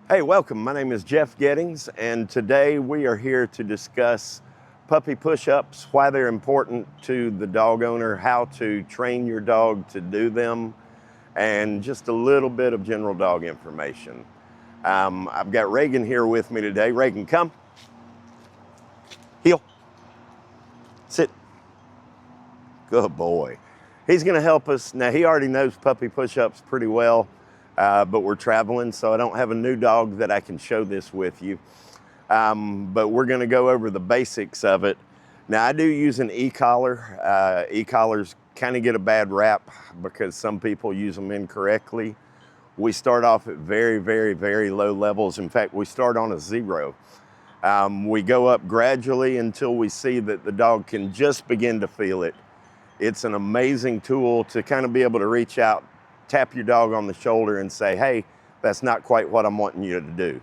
Hey, welcome. My name is Jeff Gettings, and today we are here to discuss puppy push-ups, why they're important to the dog owner, how to train your dog to do them, and just a little bit of general dog information. I've got Reagan here with me today. Reagan, come. Heel. Sit. Good boy. He's going to help us. Now, he already knows puppy push-ups pretty well. But we're traveling, so I don't have a new dog that I can show this with you. But we're gonna go over the basics of it. Now, I do use an e-collar. E-collars kind of get a bad rap because some people use them incorrectly. We start off at very, very, very low levels. In fact, we start on a 0. We go up gradually until we see that the dog can just begin to feel it. It's an amazing tool to kind of be able to reach out, tap your dog on the shoulder and say, hey, that's not quite what I'm wanting you to do.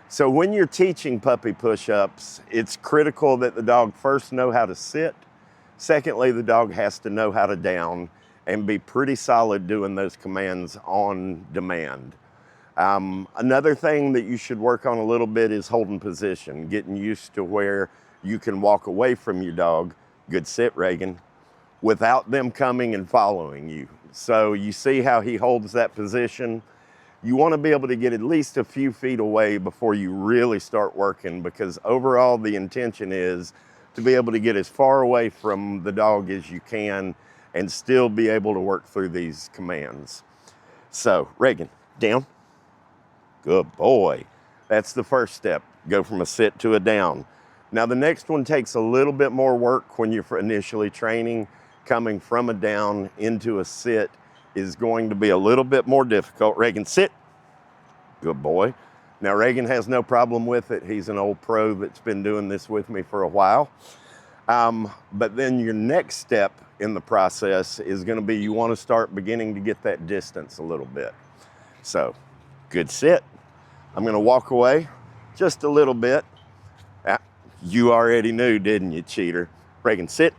So when you're teaching puppy push-ups, it's critical that the dog first know how to sit. Secondly, the dog has to know how to down and be pretty solid doing those commands on demand. Another thing that you should work on a little bit is holding position, getting used to where you can walk away from your dog, good sit, Reagan, without them coming and following you. So you see how he holds that position. You want to be able to get at least a few feet away before you really start working, because overall the intention is to be able to get as far away from the dog as you can and still be able to work through these commands. So Reagan, down. Good boy. That's the first step. Go from a sit to a down. Now the next one takes a little bit more work when you're initially training. Coming from a down into a sit is going to be a little bit more difficult. Reagan, sit. Good boy. Now Reagan has no problem with it. He's an old pro that's been doing this with me for a while. But then your next step in the process is going to be you want to start beginning to get that distance a little bit. So, good sit. I'm going to walk away just a little bit. You already knew, didn't you, cheater? Reagan, sit.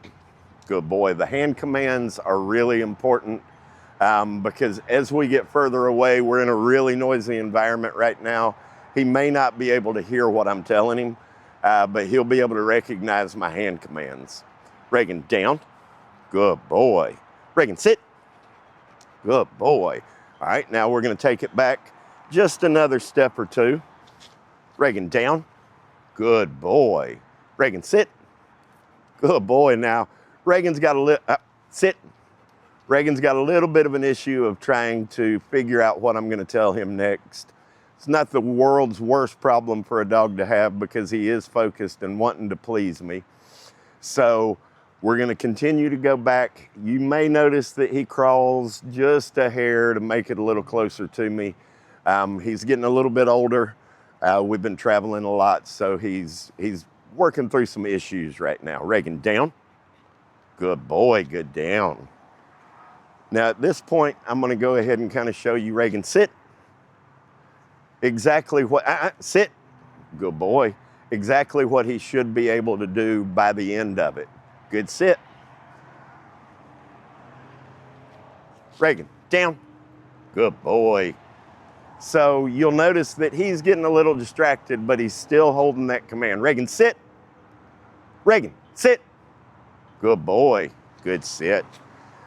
Good boy. The hand commands are really important because as we get further away, we're in a really noisy environment right now. He may not be able to hear what I'm telling him, but he'll be able to recognize my hand commands. Reagan, down. Good boy. Reagan, sit. Good boy. All right, now we're going to take it back just another step or two. Reagan, down. Good boy. Reagan, sit. Good boy. Now, Reagan's got a sit. Reagan's got a little bit of an issue of trying to figure out what I'm going to tell him next. It's not the world's worst problem for a dog to have because he is focused and wanting to please me. So we're going to continue to go back. You may notice that he crawls just a hair to make it a little closer to me. He's getting a little bit older. We've been traveling a lot, so he's working through some issues right now. Reagan, down. Good boy, good down. Now at this point, I'm going to go ahead and kind of show you Reagan, sit. Exactly what, sit. Good boy. Exactly what he should be able to do by the end of it. Good sit. Reagan, down. Good boy. So you'll notice that he's getting a little distracted, but he's still holding that command. Reagan, sit. Reagan, sit. Good boy, good sit.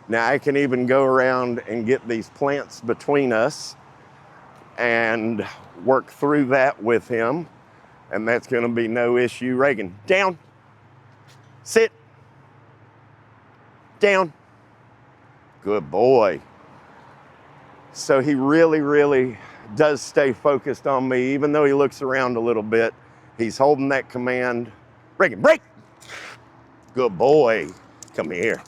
Now I can even go around and get these plants between us and work through that with him, and that's gonna be no issue. Reagan, down, sit, down. Good boy. So he really, really does stay focused on me, even though he looks around a little bit. He's holding that command. Reagan, break. Good boy. Come here.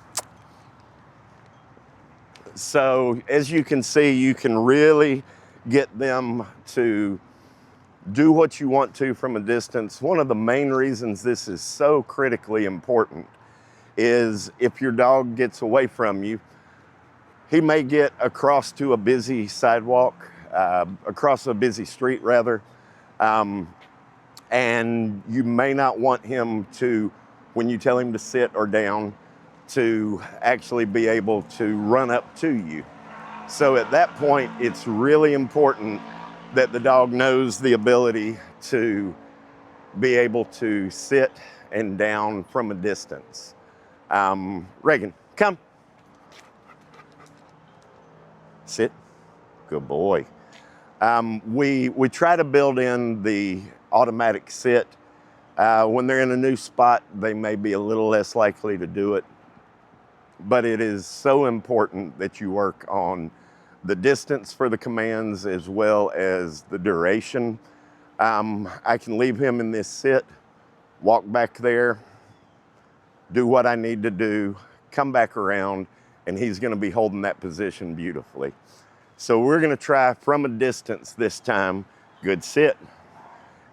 So as you can see, you can really get them to do what you want to from a distance. One of the main reasons this is so critically important is if your dog gets away from you, he may get across to a busy sidewalk, across a busy street rather, and you may not want him to, when you tell him to sit or down, to actually be able to run up to you. So at that point, it's really important that the dog knows the ability to be able to sit and down from a distance. Reagan, come. Sit. Good boy. We try to build in the automatic sit. When they're in a new spot, they may be a little less likely to do it. But it is so important that you work on the distance for the commands as well as the duration. I can leave him in this sit, walk back there, do what I need to do, come back around, and he's gonna be holding that position beautifully. So we're gonna try from a distance this time. Good sit.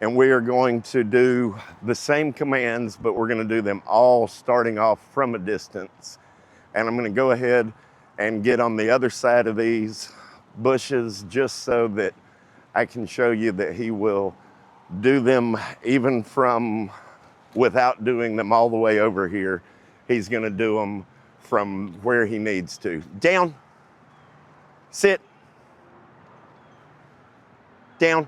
And we are going to do the same commands, but we're gonna do them all starting off from a distance. And I'm gonna go ahead and get on the other side of these bushes just so that I can show you that he will do them even from without doing them all the way over here. He's gonna do them from where he needs to. Down, sit, down.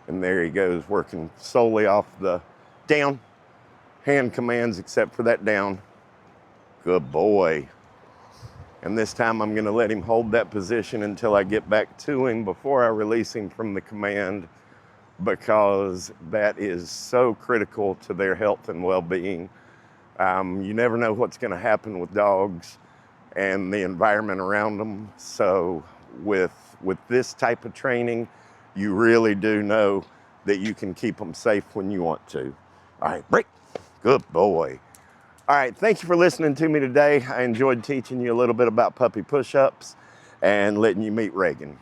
And there he goes, working solely off the down, hand commands except for that down. Good boy. And this time I'm gonna let him hold that position until I get back to him before I release him from the command, because that is so critical to their health and well-being. You never know what's gonna happen with dogs and the environment around them. So with this type of training, you really do know that you can keep them safe when you want to. All right, break. Good boy. All right, thank you for listening to me today. I enjoyed teaching you a little bit about puppy push-ups and letting you meet Reagan.